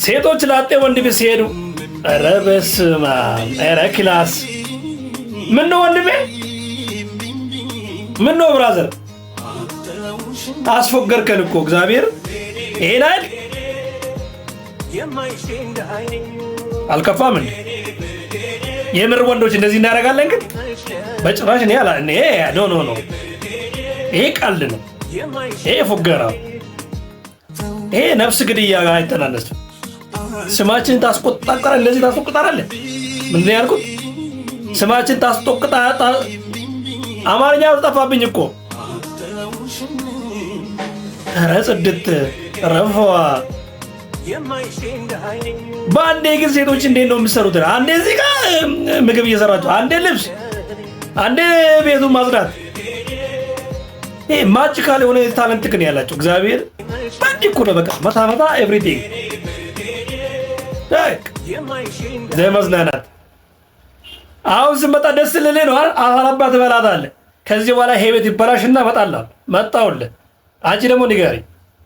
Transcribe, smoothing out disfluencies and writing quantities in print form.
ሴቶች ላጤ ወንድ ቤት ሲሄዱ ኧረ በስመ አብ ኧረ ክላስ ምን ነው ወንድሜ ምን ነው ብራዘር አስፎገርከን እኮ እግዚአብሔር ይሄን አይደል አልከፋም እንዴ የምር ወንዶች እንደዚህ እናደርጋለን ግን በጭራሽ እኔ ኖ ይሄ ቀልድ ነው ይሄ ፉገራ ይሄ ነፍስ ግድያ ጋር አይተናነስም ስማችን ታስቆጣጣራ እንደዚህ ታስቆጣጣራለህ ምን ያልኩት ስማችን ታስቆጣጣ አማርኛ ጠፋብኝ እኮ ኧረ ጽድት ረፈዋ በአንዴ ግን ሴቶች እንዴት ነው የምትሰሩት አንዴ እዚህ ጋር ምግብ እየሰራችሁ አንዴ ልብስ አንዴ ቤቱን ማጽዳት ይሄ ማጂካል የሆነ ታለንት ግን ያላችሁ እግዚአብሔር ባንዲ እኮ ነው በቃ መታ ኤቭሪቲንግ ዘመዝናናት አሁን ስመጣ ደስ ልልህ ነው አላባት በላታለህ ከዚህ በኋላ ይሄ ቤት ይበላሽና እመጣለሁ መጣሁልህ አንቺ ደግሞ ንገሪኝ